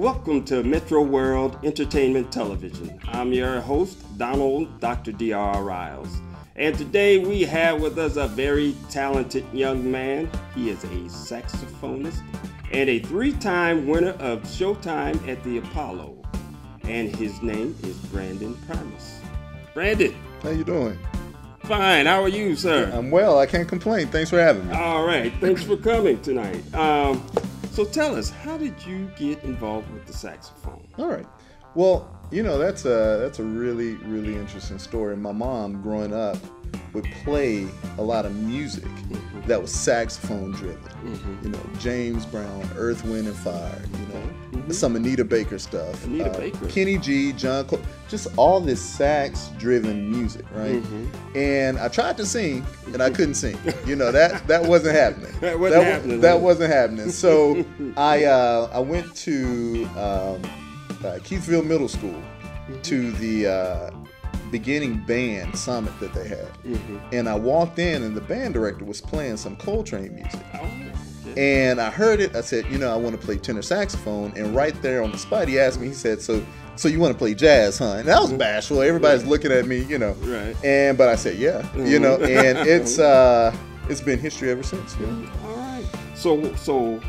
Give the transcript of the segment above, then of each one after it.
welcome to Metro World Entertainment Television. I'm your host, Donald Dr. D.R. Riles. And today we have with us a very talented young man. He is a saxophonist and a 3-time winner of Showtime at the Apollo. And his name is Brandon Primus. Brandon. How you doing? Fine. How are you, sir? I'm well. I can't complain. Thanks for having me. All right. Thanks for coming tonight. So tell us, how did you get involved with the saxophone? All right. Well, that's a really, really interesting story. My mom, growing up, would play a lot of music that was saxophone driven. James Brown, Earth, Wind and Fire, some Anita Baker stuff. Baker. Kenny G, John Cole, just all this sax driven music, right? And I tried to sing and I couldn't sing. That wasn't happening. That wasn't happening. So I went to Keithville Middle School to the beginning band summit that they had. And I walked in and the band director was playing some Coltrane music. And I heard it. I said, I want to play tenor saxophone. And right there on the spot, he asked me, he said, so you want to play jazz, huh? And I was bashful. Everybody's looking at me, Right. But I said, yeah, and it's been history ever since. All right. So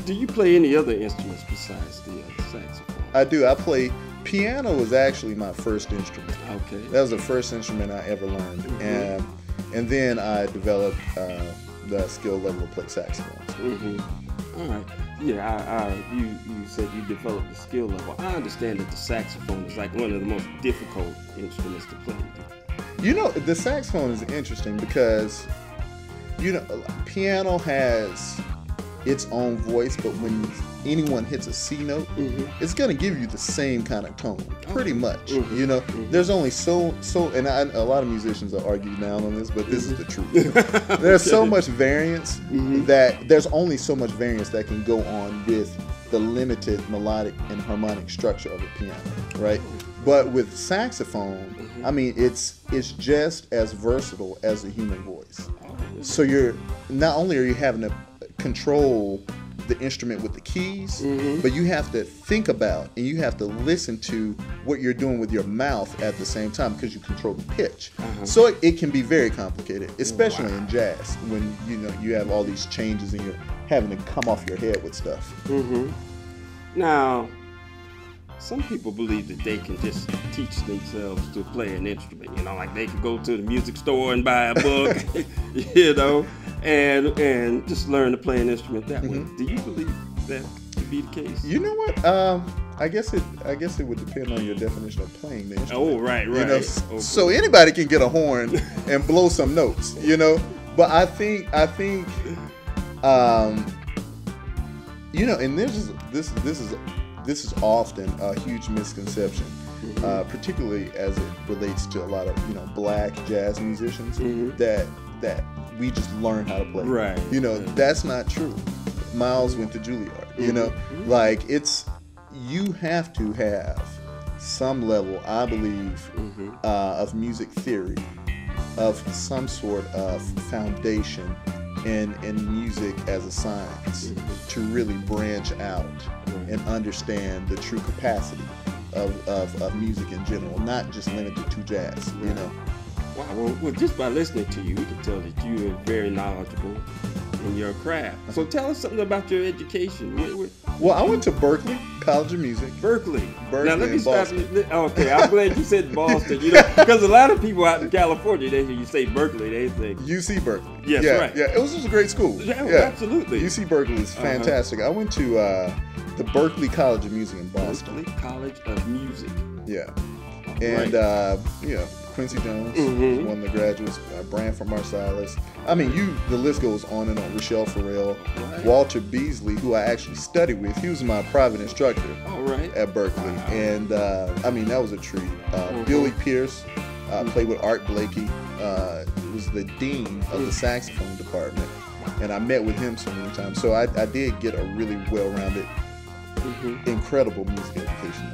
do you play any other instruments besides the saxophone? I do. I play piano. Was actually my first instrument. Okay. That was the first instrument I ever learned, and then I developed the skill level to play saxophone. All right. Yeah. You said you developed the skill level. I understand that the saxophone is like one of the most difficult instruments to play. The saxophone is interesting because piano has its own voice, but when anyone hits a C note, it's going to give you the same kind of tone, pretty much. There's only so, and a lot of musicians are arguing down on this, but this is the truth. There's so much variance that there's only so much variance that can go on with the limited melodic and harmonic structure of a piano, right? But with saxophone, I mean, it's just as versatile as a human voice. So you're not only are you having to control the instrument with the keys, but you have to think about and you have to listen to what you're doing with your mouth at the same time because you control the pitch. So it can be very complicated, especially in jazz when you have all these changes and you're having to come off your head with stuff. Now, some people believe that they can just teach themselves to play an instrument. Like they can go to the music store and buy a book, and just learn to play an instrument that way. Do you believe that to be the case? You know what? I guess it would depend on your definition of playing the instrument. Oh, right. Okay. So anybody can get a horn and blow some notes, But I think, and this is often a huge misconception, particularly as it relates to a lot of black jazz musicians that we just learn how to play. Right. That's not true. Miles went to Juilliard. You have to have some level, I believe, of music theory, of some sort of foundation in music as a science to really branch out and understand the true capacity of music in general, not just limited to jazz. Wow. Well, just by listening to you, we can tell that you are very knowledgeable in your craft. So tell us something about your education. Well, I went to Berkeley College of Music. Berkeley. Now let me stop Boston. you. Okay, I'm glad you said Boston. Because a lot of people out in California, they hear you say Berkeley, they think UC Berkeley. Yes, yeah, right. Yeah, it was just a great school. Yeah, absolutely. UC Berkeley is fantastic. I went to the Berkeley College of Music in Boston. Berkeley College of Music. Yeah. And Quincy Jones was one of the graduates, Bran from Marsalis. I mean, the list goes on and on. Rochelle Farrell, Walter Beasley, who I actually studied with. He was my private instructor at Berkeley. And that was a treat. Billy Pierce played with Art Blakey. Was the dean of the saxophone department. And I met with him so many times. So I did get a really well-rounded, incredible music education.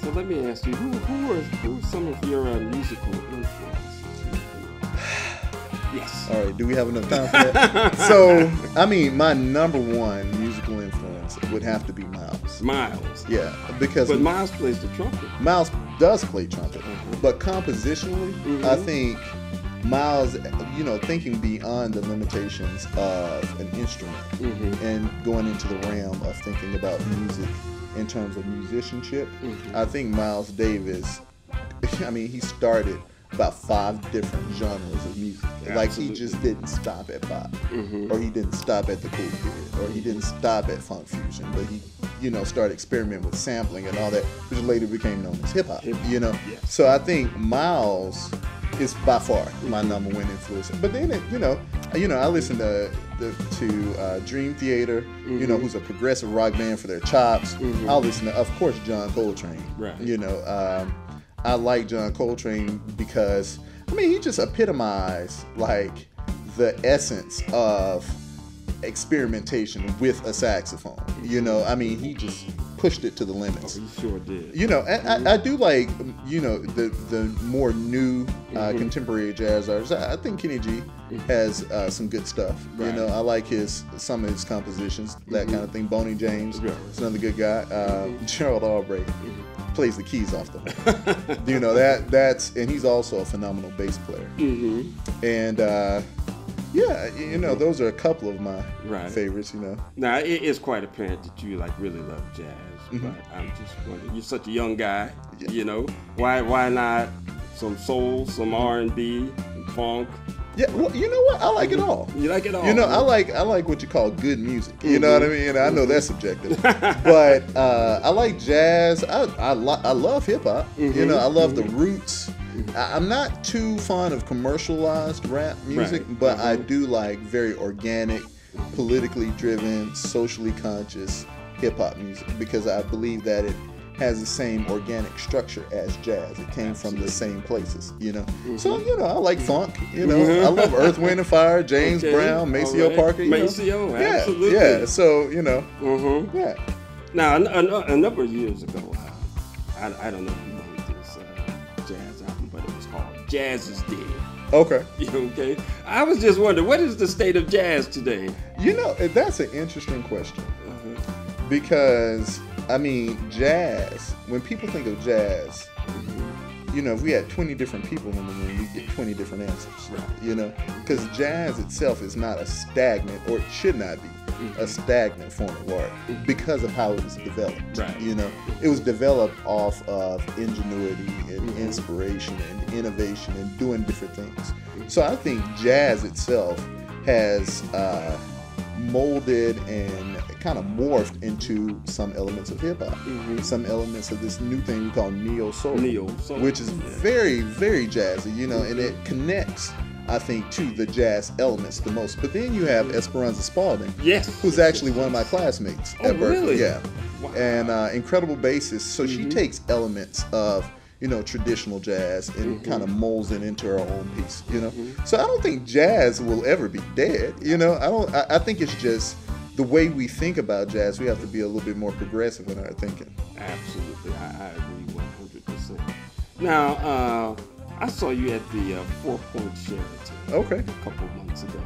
So let me ask you, who are some of your musical influences? Yes. All right. Do we have enough time for that? So, I mean, my number one musical influence would have to be Miles. Miles. Yeah, because But Miles plays the trumpet. Miles does play trumpet, but compositionally, I think Miles, thinking beyond the limitations of an instrument and going into the realm of thinking about music in terms of musicianship, I think Miles Davis, I mean, he started about 5 different genres of music. Absolutely. Like, he just didn't stop at pop, or he didn't stop at the cool kid, or he didn't stop at funk fusion, but he, started experimenting with sampling and all that, which later became known as hip hop. Yes. So I think Miles is by far my number one influence. But then, I listen to Dream Theater, who's a progressive rock band for their chops. I'll listen to, of course, John Coltrane. Right. I like John Coltrane because, I mean, he just epitomized like the essence of experimentation with a saxophone. I mean, he just pushed it to the limits. Oh, he sure did. And I do like, the more new contemporary jazz artists. I think Kenny G has some good stuff. Right. I like some of his compositions, that kind of thing. Boney James is another good guy. Gerald Albright plays the keys off the horn. That's and he's also a phenomenal bass player. And those are a couple of my favorites. Now it's quite apparent that you really love jazz, but I'm just wondering, you're such a young guy. Why not some soul, some R&B, and funk? Yeah, well, you know what? I like it all. You like it all? I like what you call good music. You know what I mean? I know that's subjective, but I like jazz. I love hip hop. I love the roots. I'm not too fond of commercialized rap music, but I do like very organic, politically driven, socially conscious hip hop music because I believe that it has the same organic structure as jazz. It came from the same places, So, I like funk, I love Earth, Wind and Fire, James Brown, Maceo Parker. Maceo, absolutely. Yeah, so, yeah. Now, a number of years ago, I don't know if you know this jazz album, but it was called Jazz is Dead. Okay. Okay. I was just wondering, what is the state of jazz today? That's an interesting question because, I mean, jazz, when people think of jazz, if we had 20 different people in the room, we'd get 20 different answers, because jazz itself is not a stagnant, or it should not be a stagnant form of art because of how it was developed. It was developed off of ingenuity and inspiration and innovation and doing different things. So I think jazz itself has molded and kind of morphed into some elements of hip hop, some elements of this new thing we call neo soul, which is very, very jazzy, and it connects, I think, to the jazz elements the most. But then you have Esperanza Spalding, who's actually one of my classmates at Berkeley. Really? Yeah, wow. And incredible bassist. So she takes elements of traditional jazz and kind of molds it into her own piece, So I don't think jazz will ever be dead, I think it's just the way we think about jazz, we have to be a little bit more progressive in our thinking. Absolutely. I agree 100%. Now, I saw you at the 4 Point Sheraton a couple of months ago.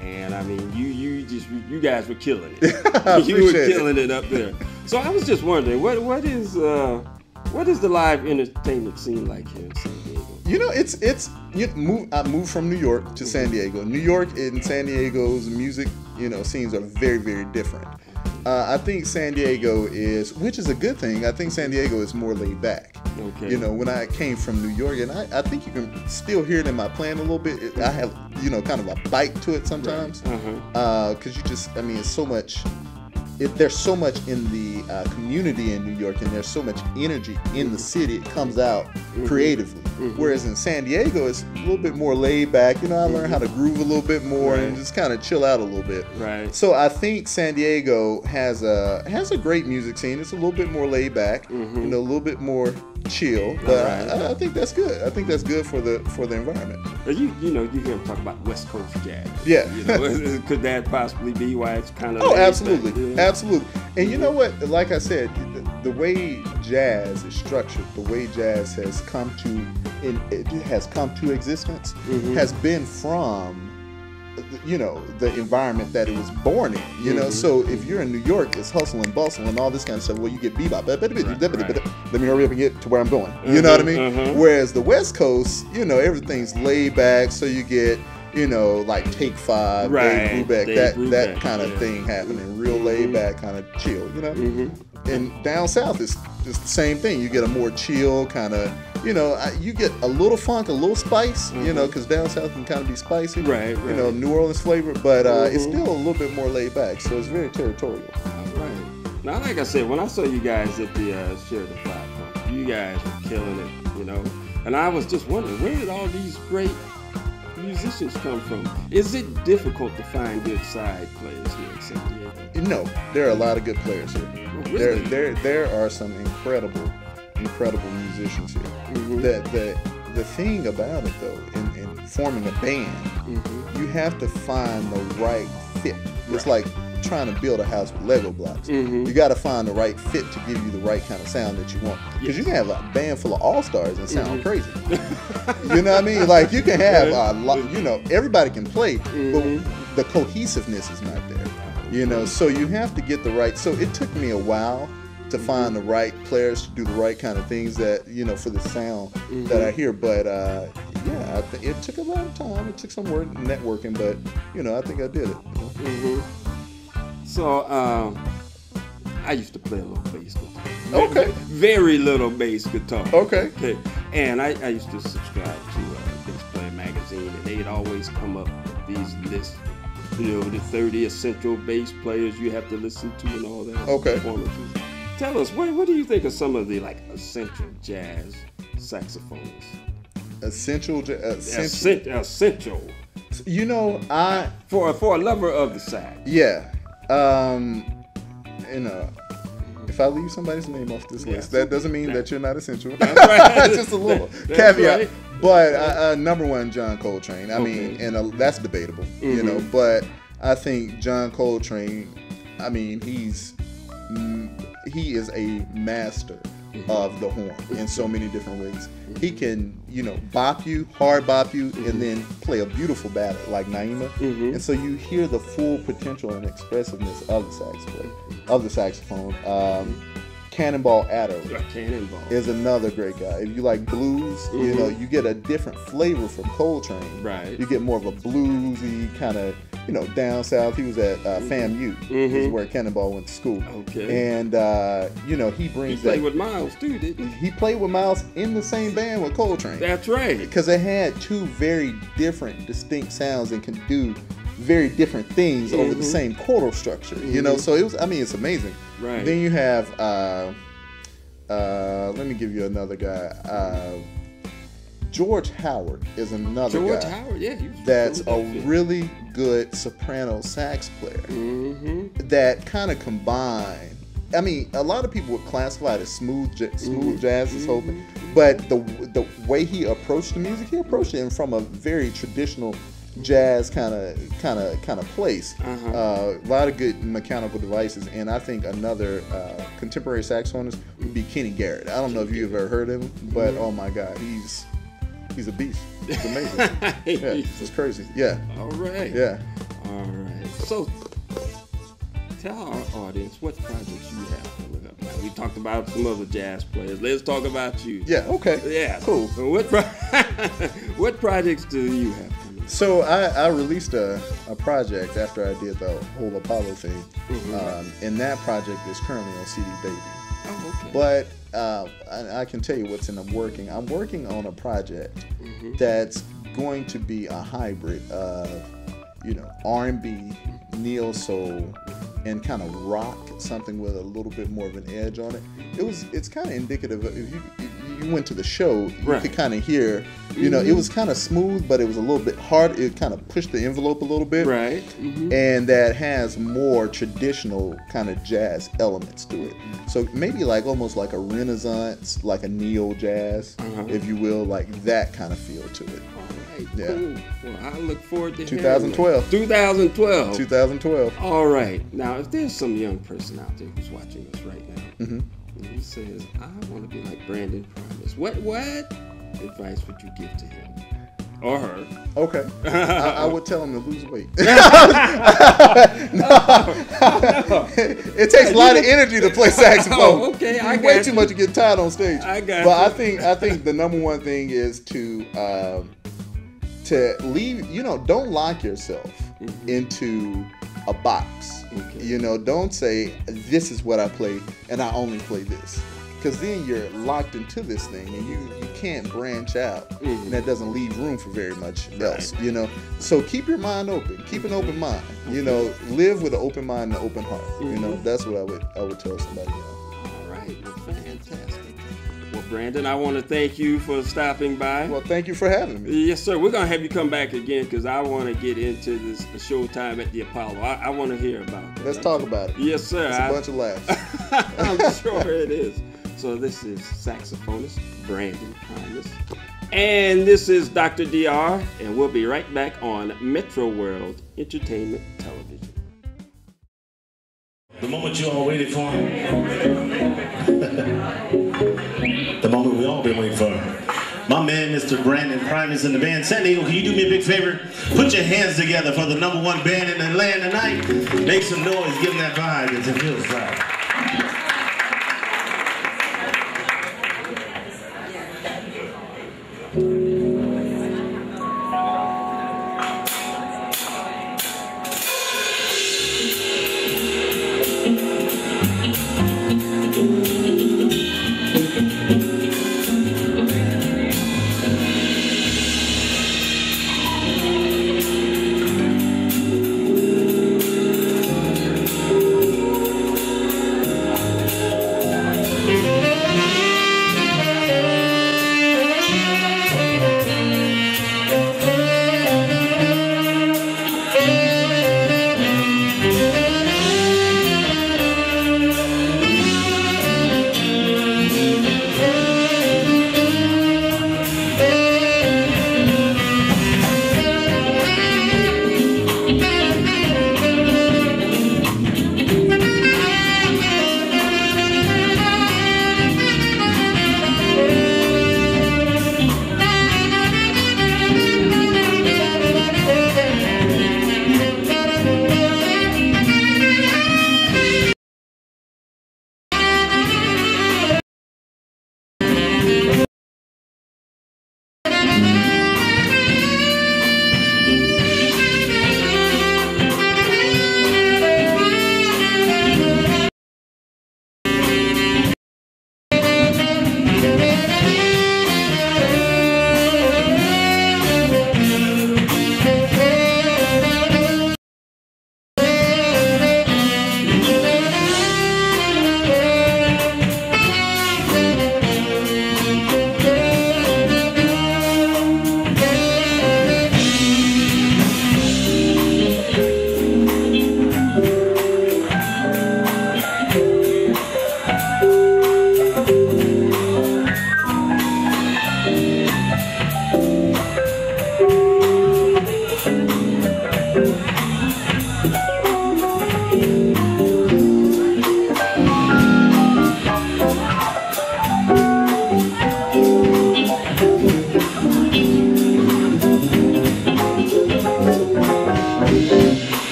And I mean, you guys were killing it. You were killing it up there. So I was just wondering, what is the live entertainment scene like here in San Diego? I moved from New York to San Diego. New York and San Diego's music, scenes are very, very different. I think San Diego which is a good thing. I think San Diego is more laid back. Okay. When I came from New York, and I think you can still hear it in my playing a little bit. I have, kind of a bite to it sometimes. Because it's so much. There's so much in the community in New York, and there's so much energy in the city. It comes out creatively. Whereas in San Diego, it's a little bit more laid back. I learned how to groove a little bit more and just kind of chill out a little bit. Right. So I think San Diego has a great music scene. It's a little bit more laid back, a little bit more chill. But I think that's good. I think that's good for the environment. You hear them talk about West Coast jazz. Yeah. Could that possibly be why it's kind of? Oh, absolutely, absolutely. And you know what? Like I said, the way jazz is structured, the way jazz has come to it has come to existence has been from, you know, the environment that it was born in, you know. So if you're in New York, it's hustle and bustle and all this kind of stuff. Well, you get bebop. Let me hurry up and get to where I'm going. You know what I mean? Whereas the West Coast, you know, everything's laid back. So you get, you know, like Take Five, Dave Brubeck, that kind of thing happening, real laid back, kind of chill, you know. And down south is the same thing. You get a more chill kind of, you know, you get a little funk, a little spice, you know, because down south can kind of be spicy, you know, New Orleans flavor, but it's still a little bit more laid back, so it's very territorial. Right. Now, like I said, when I saw you guys at the Sheridan Five, you guys were killing it, you know, and I was just wondering, where did all these great musicians come from? Is it difficult to find good side players here in San Diego? No, there are a lot of good players here. Oh, really? There are some incredible musicians here. The thing about it though, in forming a band, you have to find the right fit. It's like trying to build a house with Lego blocks. You got to find the right fit to give you the right kind of sound that you want. Because you can have a band full of all-stars and sound crazy. You know what I mean? Like you can have a lot, you know, everybody can play, but the cohesiveness is not there. You know, so you have to get the right. So it took me a while to find the right players to do the right kind of things that, you know, for the sound that I hear. But yeah, it took a long time. It took some work, networking, but you know, I think I did it. So I used to play a little bass guitar. Okay. Very little bass guitar. Okay. And I used to subscribe to Bass Player magazine, and they'd always come up with these lists. You know, the 30 essential bass players you have to listen to and all that. Performances. Tell us, what do you think of some of the like essential jazz saxophonists? Essential. You know, for a lover of the sax. Yeah. You know, if I leave somebody's name off this list, that doesn't mean that you're not essential. That's just a little caveat. Right. But number one, John Coltrane. I mean, and that's debatable, you know. But I think John Coltrane. I mean, he is a master of the horn in so many different ways. He can, you know, hard bop you, and then play a beautiful ballad like Naima. And so you hear the full potential and expressiveness of the saxophone. Cannonball Adderley is another great guy. If you like blues, you know, you get a different flavor from Coltrane. Right. You get more of a bluesy kind of, you know, down south. He was at FAMU, is where Cannonball went to school. And you know, he brings played with Miles too, didn't he? He played with Miles in the same band with Coltrane. That's right. Because they had two very different, distinct sounds and can do very different things over the same chordal structure. You know, so it was. I mean, it's amazing. Right. Then you have. Let me give you another guy. George Howard is another George guy. Howard, yeah, that's a really good soprano sax player that kind of combine. I mean, a lot of people would classify it as smooth jazz, this whole thing. But the way he approached the music, he approached it from a very traditional jazz kind of place. A lot of good mechanical devices, and I think another contemporary saxophonist would be Kenny Garrett. I don't know if you've ever heard of him, but oh my God, he's a beast. It's amazing. Yeah, it's crazy. Yeah. All right. Yeah. All right. So tell our audience what projects you have coming up now. We talked about some other jazz players. Let's talk about you. Yeah. Okay. Yeah. Cool. So what projects do you have? So I released a project after I did the whole Apollo thing, and that project is currently on CD Baby. Oh, okay. But I can tell you what's in the working. I'm working on a project that's going to be a hybrid of, you know, R&B, neo soul, and kind of rock, something with a little bit more of an edge on it. It's kind of indicative of, if you went to the show, you could kind of hear, you know, it was kind of smooth, but it was a little bit hard. It kind of pushed the envelope a little bit. Right. And that has more traditional kind of jazz elements to it. So maybe like almost like a Renaissance, like a neo jazz, if you will, like that kind of feel to it. All right. Yeah. Cool. Well, I look forward to 2012. 2012. 2012. All right. Now, if there's some young person out there who's watching us right now, and he says, I want to be like Brandon Primus. What? advice would you give to him or her? Okay. I would tell him to lose weight. It takes a lot of energy to play saxophone. Oh, okay, I got way too much to get tired on stage. I got But I think the number one thing is to leave. Don't lock yourself into a box. Okay. Don't say this is what I play and I only play this. Because then you're locked into this thing and you can't branch out. And that doesn't leave room for very much else, So keep your mind open. Keep an open mind. Live with an open mind and an open heart. That's what I would tell somebody else. All right. Well, fantastic. Well, Brandon, I want to thank you for stopping by. Well, thank you for having me. Yes, sir. We're going to have you come back again because I want to get into the showtime at the Apollo. I want to hear about it. Let's talk about it. Yes, sir. It's a bunch of laughs. I'm sure it is. So this is saxophonist Brandon Primus. And this is Dr. DR, and we'll be right back on Metro World Entertainment Television. The moment you all waited for. The moment we all been waiting for. My man, Mr. Brandon Primus and the band. San Diego, can you do me a big favor? Put your hands together for the #1 band in the land tonight. Make some noise, give them that vibe. It feels right.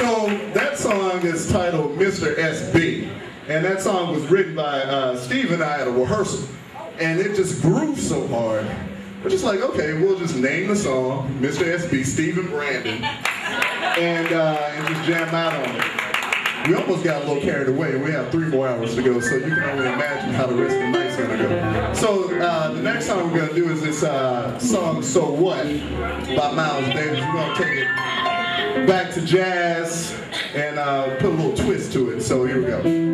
So that song is titled Mr. SB. And that song was written by Steve and I at a rehearsal. And it just grooves so hard. We're just like, okay, we'll just name the song Mr. SB, Steve and Brandon, and just jam out on it. We almost got a little carried away. We have 3 more hours to go, so you can only imagine how the rest of the night's gonna go. So the next song we're gonna do is this song So What by Miles Davis. We're gonna take it back to jazz and put a little twist to it. So here we go.